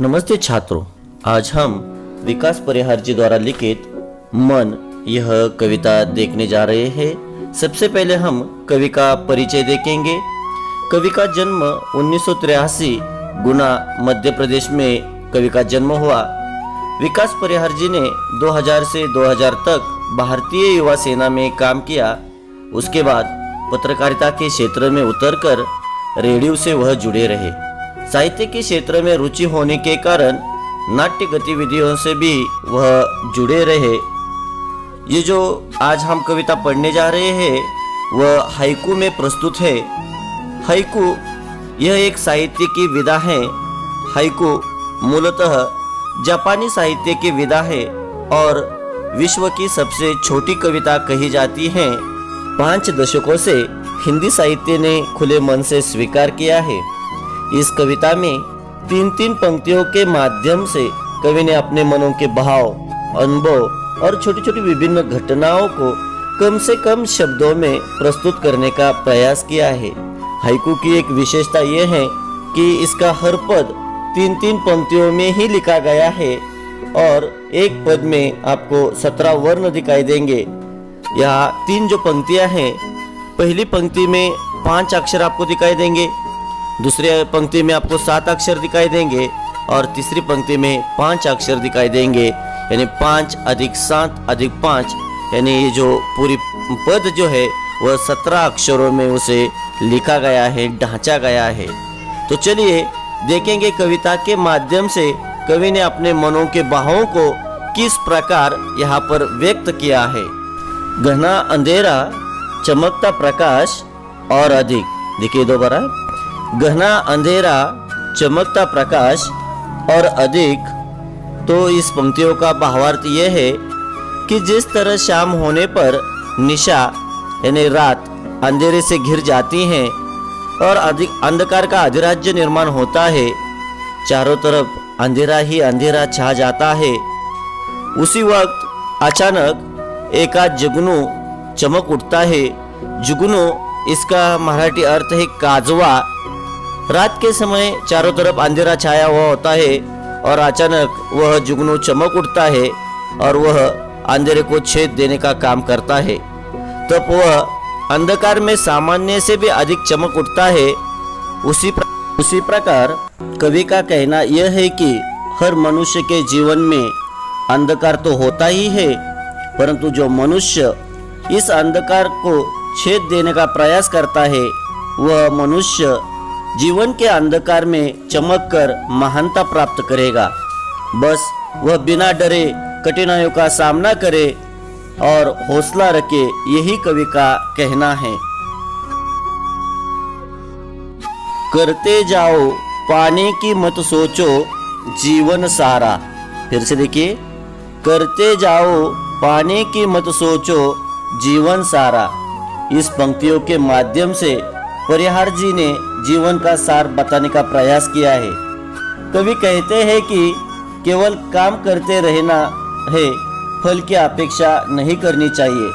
नमस्ते छात्रों, आज हम विकास परिहार जी द्वारा लिखित मन यह कविता देखने जा रहे हैं। सबसे पहले हम कवि का परिचय देखेंगे। कवि का जन्म 1983 गुना मध्य प्रदेश में कवि का जन्म हुआ। विकास परिहार जी ने 2000 से 2000 तक भारतीय युवा सेना में काम किया। उसके बाद पत्रकारिता के क्षेत्र में उतरकर रेडियो से वह जुड़े रहे। साहित्य के क्षेत्र में रुचि होने के कारण नाट्य गतिविधियों से भी वह जुड़े रहे। ये जो आज हम कविता पढ़ने जा रहे हैं वह हाइकू में प्रस्तुत है। हाइकू यह एक साहित्य की विधा है। हाइकू मूलतः जापानी साहित्य की विधा है और विश्व की सबसे छोटी कविता कही जाती है। 5 दशकों से हिंदी साहित्य ने खुले मन से स्वीकार किया है। इस कविता में 3-3 पंक्तियों के माध्यम से कवि ने अपने मनों के भाव, अनुभव और छोटी छोटी विभिन्न घटनाओं को कम से कम शब्दों में प्रस्तुत करने का प्रयास किया है। हाइकू की एक विशेषता यह है कि इसका हर पद 3-3 पंक्तियों में ही लिखा गया है और एक पद में आपको 17 वर्ण दिखाई देंगे। यहाँ 3 जो पंक्तियां हैं, पहली पंक्ति में 5 अक्षर आपको दिखाई देंगे, दूसरी पंक्ति में आपको 7 अक्षर दिखाई देंगे और तीसरी पंक्ति में 5 अक्षर दिखाई देंगे। यानी 5 + 7 + 5 यानी ये जो पूरी पद जो है वह 17 अक्षरों में उसे लिखा गया है, ढांचा गया है। तो चलिए देखेंगे कविता के माध्यम से कवि ने अपने मनों के भावों को किस प्रकार यहाँ पर व्यक्त किया है। घना अंधेरा, चमकता प्रकाश और अधिक। देखिए दोबारा, घना अंधेरा, चमकता प्रकाश और अधिक। तो इस पंक्तियों का भावार्थ यह है कि जिस तरह शाम होने पर निशा यानी रात अंधेरे से घिर जाती है और अधिक अंधकार का अधिराज्य निर्माण होता है, चारों तरफ अंधेरा ही अंधेरा छा जाता है, उसी वक्त अचानक एकाध जुगनू चमक उठता है। जुगनू इसका मराठी अर्थ है काजवा। रात के समय चारों तरफ अंधेरा छाया हुआ होता है और अचानक वह जुगनू चमक उठता है और वह अंधेरे को छेद देने का काम करता है। तब वह अंधकार में सामान्य से भी अधिक चमक उठता है। उसी प्रकार कवि का कहना यह है कि हर मनुष्य के जीवन में अंधकार तो होता ही है, परंतु जो मनुष्य इस अंधकार को छेद देने का प्रयास करता है वह मनुष्य जीवन के अंधकार में चमक कर महानता प्राप्त करेगा। बस वह बिना डरे कठिनाइयों का सामना करे और हौसला रखे, यही कवि का कहना है। करते जाओ पाने की मत सोचो जीवन सारा। फिर से देखिए, करते जाओ पाने की मत सोचो जीवन सारा। इस पंक्तियों के माध्यम से परिहार जी ने जीवन का सार बताने का प्रयास किया है। कवि कहते हैं कि केवल काम करते रहना है, फल की अपेक्षा नहीं करनी चाहिए।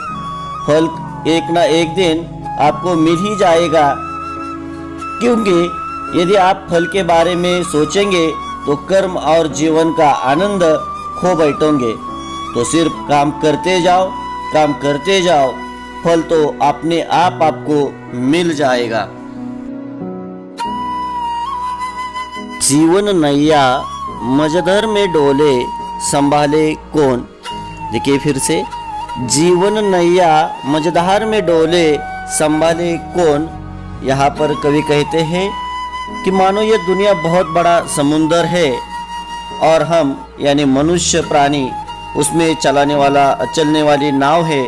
फल एक ना एक दिन आपको मिल ही जाएगा, क्योंकि यदि आप फल के बारे में सोचेंगे तो कर्म और जीवन का आनंद खो बैठोगे। तो सिर्फ काम करते जाओ, काम करते जाओ, फल तो अपने आप आपको मिल जाएगा। जीवन नैया मझधार में डोले संभाले कौन। देखिए फिर से, जीवन नैया मझधार में डोले संभाले कौन। यहाँ पर कवि कहते हैं कि मानो ये दुनिया बहुत बड़ा समुंदर है और हम यानी मनुष्य प्राणी उसमें चलने वाली नाव है।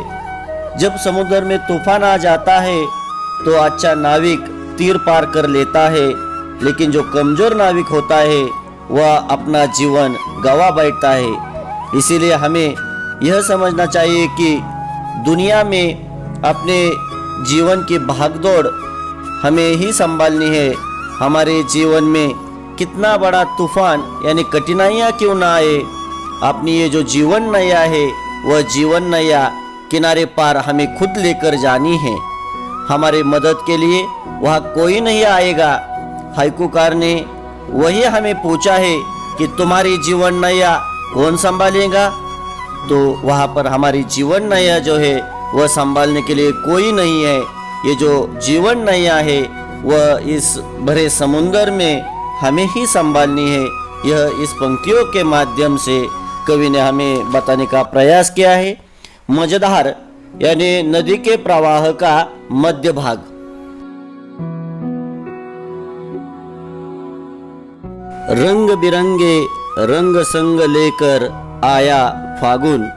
जब समुद्र में तूफान आ जाता है तो अच्छा नाविक तीर पार कर लेता है, लेकिन जो कमजोर नाविक होता है वह अपना जीवन गंवा बैठता है। इसीलिए हमें यह समझना चाहिए कि दुनिया में अपने जीवन की भागदौड़ हमें ही संभालनी है। हमारे जीवन में कितना बड़ा तूफान यानी कठिनाइयाँ क्यों ना आए, अपनी ये जो जीवन नैया है वह जीवन नैया किनारे पार हमें खुद लेकर जानी है। हमारे मदद के लिए वहाँ कोई नहीं आएगा। हाइकूकार ने वही हमें पूछा है कि तुम्हारी जीवन नैया कौन संभालेगा, तो वहाँ पर हमारी जीवन नैया जो है वह संभालने के लिए कोई नहीं है। ये जो जीवन नैया है वह इस भरे समुंदर में हमें ही संभालनी है। यह इस पंक्तियों के माध्यम से कवि ने हमें बताने का प्रयास किया है। मझधार यानी नदी के प्रवाह का मध्य भाग। रंग बिरंगे रंग संग लेकर आया फागुन।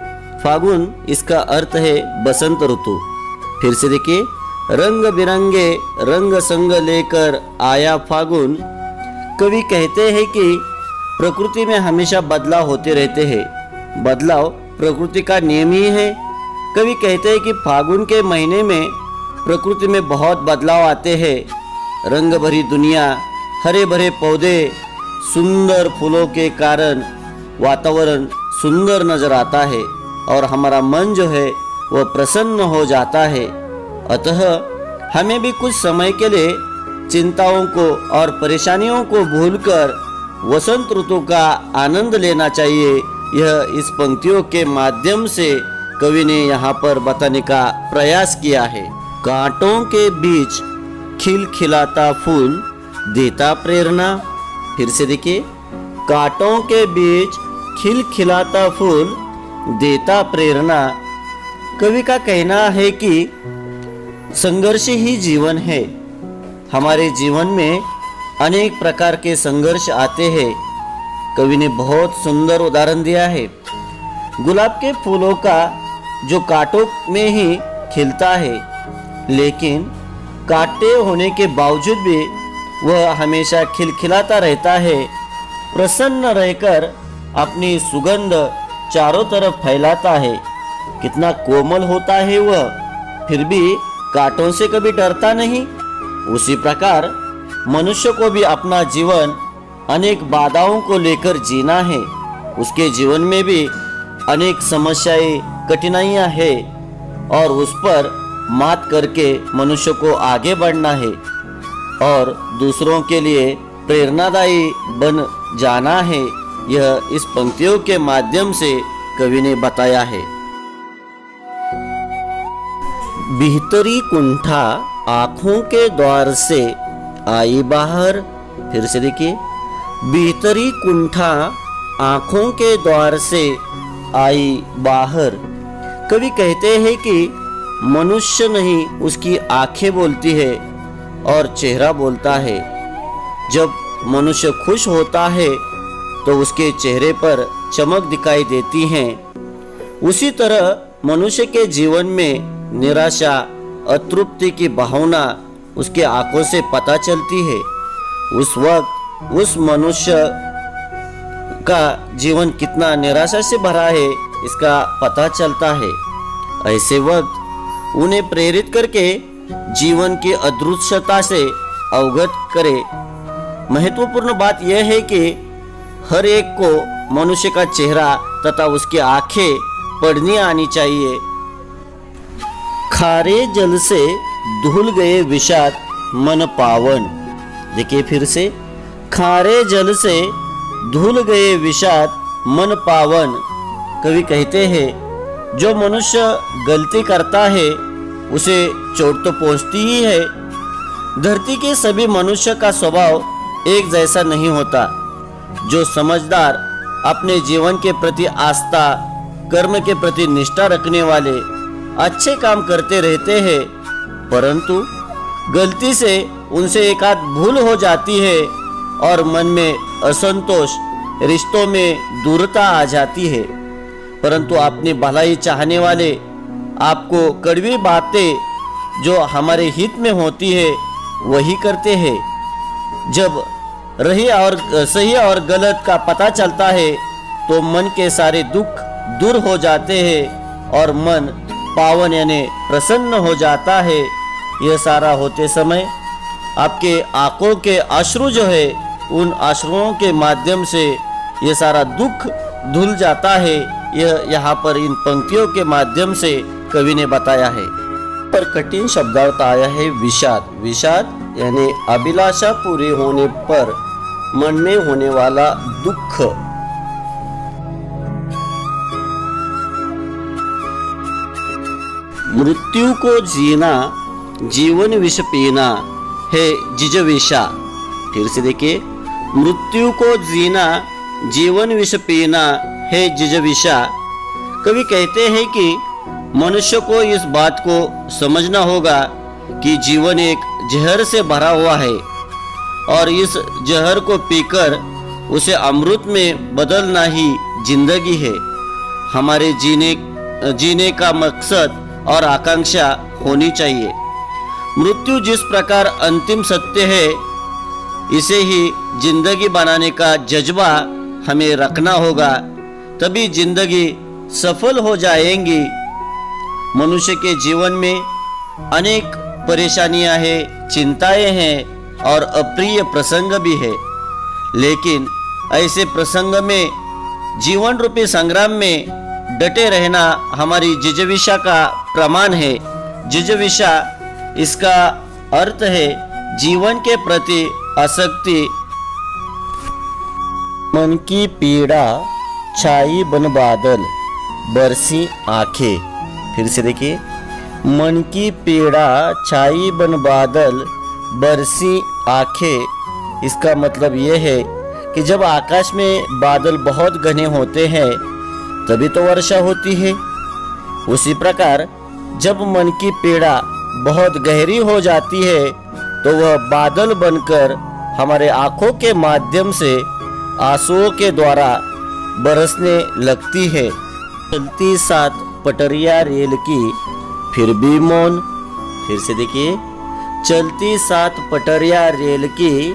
फागुन इसका अर्थ है बसंत ऋतु। फिर से देखिए, रंग बिरंगे रंग संग लेकर आया फागुन। कवि कहते हैं कि प्रकृति में हमेशा बदलाव होते रहते हैं। बदलाव प्रकृति का नियम ही है। कवि कहते हैं कि फागुन के महीने में प्रकृति में बहुत बदलाव आते हैं। रंग भरी दुनिया, हरे भरे पौधे, सुंदर फूलों के कारण वातावरण सुंदर नजर आता है और हमारा मन जो है वह प्रसन्न हो जाता है। अतः हमें भी कुछ समय के लिए चिंताओं को और परेशानियों को भूलकर वसंत ऋतु का आनंद लेना चाहिए। यह इस पंक्तियों के माध्यम से कवि ने यहाँ पर बताने का प्रयास किया है। कांटों के बीच खिलखिलाता फूल देता प्रेरणा। फिर से देखिए, कांटों के बीच खिलखिलाता फूल देता प्रेरणा। कवि का कहना है कि संघर्ष ही जीवन है। हमारे जीवन में अनेक प्रकार के संघर्ष आते हैं। कवि ने बहुत सुंदर उदाहरण दिया है। गुलाब के फूलों का जो कांटों में ही खिलता है, लेकिन कांटे होने के बावजूद भी वह हमेशा खिलखिलाता रहता है। प्रसन्न रहकर अपनी सुगंध चारों तरफ फैलाता है। कितना कोमल होता है वह, फिर भी कांटों से कभी डरता नहीं। उसी प्रकार मनुष्य को भी अपना जीवन अनेक बाधाओं को लेकर जीना है। उसके जीवन में भी अनेक समस्याएं, कठिनाइयां हैं और उस पर मात करके मनुष्य को आगे बढ़ना है और दूसरों के लिए प्रेरणादायी बन जाना है। यह इस पंक्तियों के माध्यम से कवि ने बताया है। भीतरी कुंठा आँखों के द्वार से आई बाहर। फिर से देखिए, भीतरी कुंठा आँखों के द्वार से आई बाहर। कवि कहते हैं कि मनुष्य नहीं, उसकी आंखें बोलती है और चेहरा बोलता है। जब मनुष्य खुश होता है तो उसके चेहरे पर चमक दिखाई देती है। उसी तरह मनुष्य के जीवन में निराशा, अतृप्ति की भावना उसके आंखों से पता चलती है। उस वक्त उस मनुष्य का जीवन कितना निराशा से भरा है इसका पता चलता है। ऐसे वक्त उन्हें प्रेरित करके जीवन की अदृश्यता से अवगत करे। महत्वपूर्ण बात यह है कि हर एक को मनुष्य का चेहरा तथा उसकी आंखें पढ़नी आनी चाहिए। खारे जल से धुल गए विषाद मन पावन। देखिए फिर से, खारे जल से धुल गए विषाद मन पावन। कवि कहते हैं जो मनुष्य गलती करता है उसे चोट तो पहुंचती ही है। धरती के सभी मनुष्य का स्वभाव एक जैसा नहीं होता। जो समझदार, अपने जीवन के प्रति आस्था, कर्म के प्रति निष्ठा रखने वाले अच्छे काम करते रहते हैं, परंतु गलती से उनसे एक आध भूल हो जाती है और मन में असंतोष, रिश्तों में दूरता आ जाती है। परंतु अपनी भलाई चाहने वाले आपको कड़वी बातें जो हमारे हित में होती है वही करते हैं। जब सही और गलत का पता चलता है तो मन के सारे दुख दूर हो जाते हैं और मन पावन यानी प्रसन्न हो जाता है। यह सारा होते समय आपके आंखों के अश्रु जो है, उन अश्रुओं के माध्यम से यह सारा दुख धुल जाता है। यह यहाँ पर इन पंक्तियों के माध्यम से कवि ने बताया है। पर कठिन शब्दार्थ आया है विषाद। विषाद यानी अभिलाषा पूरी होने पर मन में होने वाला दुख। मृत्यु को जीना जीवन विष पीना है जिजविषा। फिर से देखिए, मृत्यु को जीना जीवन विष पीना है जिजविषा। कवि कहते हैं कि मनुष्य को इस बात को समझना होगा कि जीवन एक जहर से भरा हुआ है और इस जहर को पीकर उसे अमृत में बदलना ही जिंदगी है। हमारे जीने का मकसद और आकांक्षा होनी चाहिए। मृत्यु जिस प्रकार अंतिम सत्य है, इसे ही जिंदगी बनाने का जज्बा हमें रखना होगा, तभी जिंदगी सफल हो जाएंगी। मनुष्य के जीवन में अनेक परेशानियां हैं, चिंताएं हैं और अप्रिय प्रसंग भी है, लेकिन ऐसे प्रसंग में जीवन रूपी संग्राम में डटे रहना हमारी जिजविषा का प्रमाण है। जिजविषा इसका अर्थ है जीवन के प्रति आसक्ति। मन की पीड़ा छाई बन बादल बरसी आंखें। फिर से देखिए, मन की पीड़ा छाई बन बादल बरसी आंखें। इसका मतलब यह है कि जब आकाश में बादल बहुत घने होते हैं तभी तो वर्षा होती है। उसी प्रकार जब मन की पीड़ा बहुत गहरी हो जाती है तो वह बादल बनकर हमारे आंखों के माध्यम से आंसुओं के द्वारा बरसने लगती है। चलती 7 पटरियां रेल की फिर भी मौन। फिर से देखिए, चलती 7 पटरियां रेल की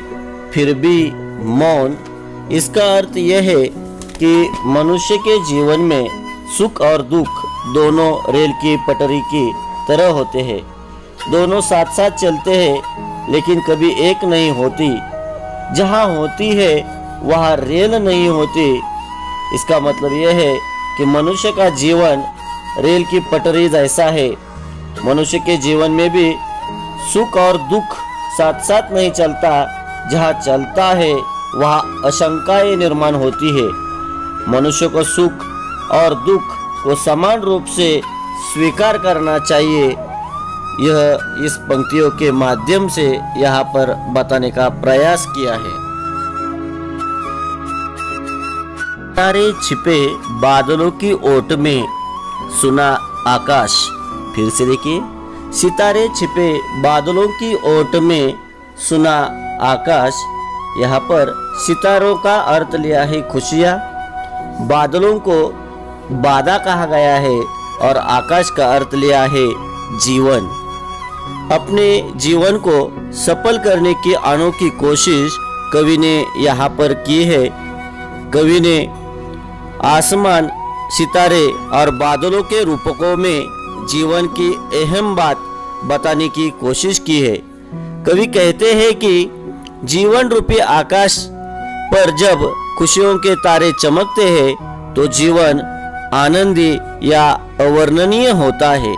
फिर भी मौन। इसका अर्थ यह है कि मनुष्य के जीवन में सुख और दुख दोनों रेल की पटरी की तरह होते हैं। दोनों साथ साथ चलते हैं, लेकिन कभी एक नहीं होती। जहाँ होती है वहाँ रेल नहीं होती। इसका मतलब यह है कि मनुष्य का जीवन रेल की पटरी जैसा है। मनुष्य के जीवन में भी सुख और दुख साथ साथ नहीं चलता। जहाँ चलता है वहाँ आशंकाएं निर्माण होती है। मनुष्य को सुख और दुख को समान रूप से स्वीकार करना चाहिए। यह इस पंक्तियों के माध्यम से यहाँ पर बताने का प्रयास किया है। सितारे छिपे बादलों की ओट में सुना आकाश। फिर से देखिए, सितारे छिपे बादलों की ओट में सुना आकाश। यहाँ पर सितारों का अर्थ लिया है खुशियाँ, बादलों को बादा कहा गया है और आकाश का अर्थ लिया है जीवन। अपने जीवन को सफल करने की अनोखी कोशिश कवि ने यहाँ पर की है। कवि ने आसमान, सितारे और बादलों के रूपकों में जीवन की अहम बात बताने की कोशिश की है। कवि कहते हैं कि जीवन रूपी आकाश पर जब खुशियों के तारे चमकते हैं तो जीवन आनंदी या अवर्णनीय होता है,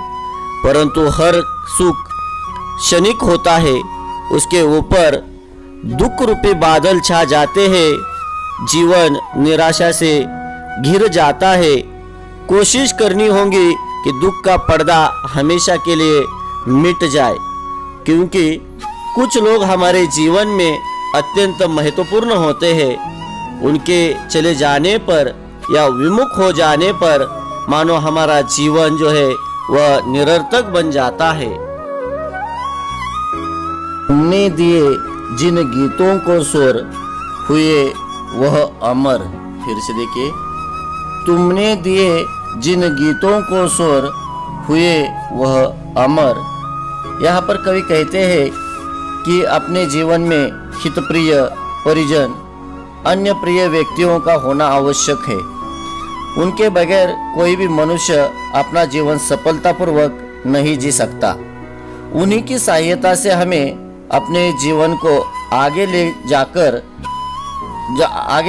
परंतु हर सुख क्षणिक होता है। उसके ऊपर दुख रूपी बादल छा जाते हैं, जीवन निराशा से घिर जाता है। कोशिश करनी होगी कि दुख का पर्दा हमेशा के लिए मिट जाए, क्योंकि कुछ लोग हमारे जीवन में अत्यंत महत्वपूर्ण होते हैं। उनके चले जाने पर या विमुख हो जाने पर मानो हमारा जीवन जो है वह निरर्थक बन जाता है। तुमने दिए जिन गीतों को स्वर हुए वह अमर। फिर से देखिए, तुमने दिए जिन गीतों को स्वर हुए वह अमर। यहाँ पर कवि कहते हैं कि अपने जीवन में हितप्रिय परिजन, अन्य प्रिय व्यक्तियों का होना आवश्यक है। उनके बगैर कोई भी मनुष्य अपना जीवन सफलतापूर्वक नहीं जी सकता। उन्हीं की सहायता से हमें अपने जीवन को आगे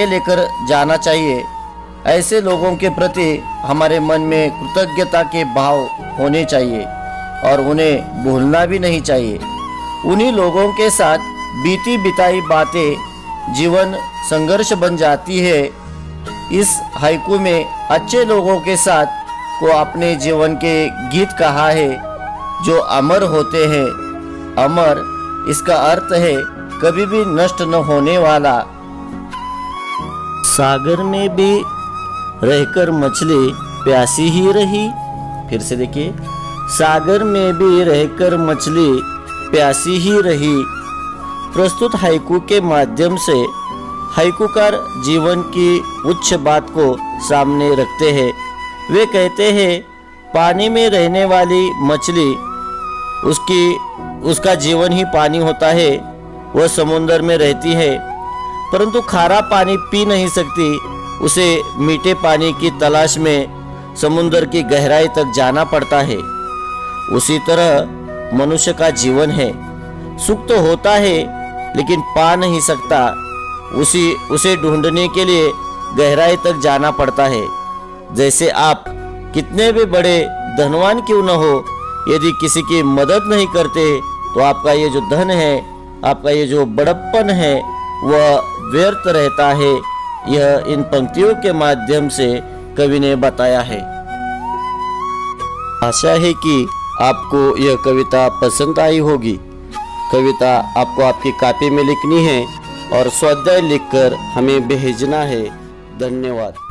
लेकर जाना चाहिए। ऐसे लोगों के प्रति हमारे मन में कृतज्ञता के भाव होने चाहिए और उन्हें भूलना भी नहीं चाहिए। उन्हीं लोगों के साथ बीती बिताई बातें जीवन संघर्ष बन जाती है। इस हाइकू में अच्छे लोगों के साथ को अपने जीवन के गीत कहा है जो अमर होते हैं। अमर इसका अर्थ है कभी भी नष्ट न होने वाला। सागर में भी रहकर मछली प्यासी ही रही। फिर से देखिए, सागर में भी रहकर मछली प्यासी ही रही। प्रस्तुत हाइकू के माध्यम से हाइकूकार जीवन की उच्च बात को सामने रखते हैं। वे कहते हैं पानी में रहने वाली मछली उसका जीवन ही पानी होता है। वह समुद्र में रहती है परंतु खारा पानी पी नहीं सकती। उसे मीठे पानी की तलाश में समुद्र की गहराई तक जाना पड़ता है। उसी तरह मनुष्य का जीवन है। सुख तो होता है लेकिन पा नहीं सकता। उसे ढूंढने के लिए गहराई तक जाना पड़ता है। जैसे आप कितने भी बड़े धनवान क्यों न हो, यदि किसी की मदद नहीं करते तो आपका ये जो धन है, आपका ये जो बड़प्पन है, वह व्यर्थ रहता है। यह इन पंक्तियों के माध्यम से कवि ने बताया है। आशा है कि आपको यह कविता पसंद आई होगी। कविता आपको आपकी कॉपी में लिखनी है और स्वाध्याय लिखकर हमें भेजना है। धन्यवाद।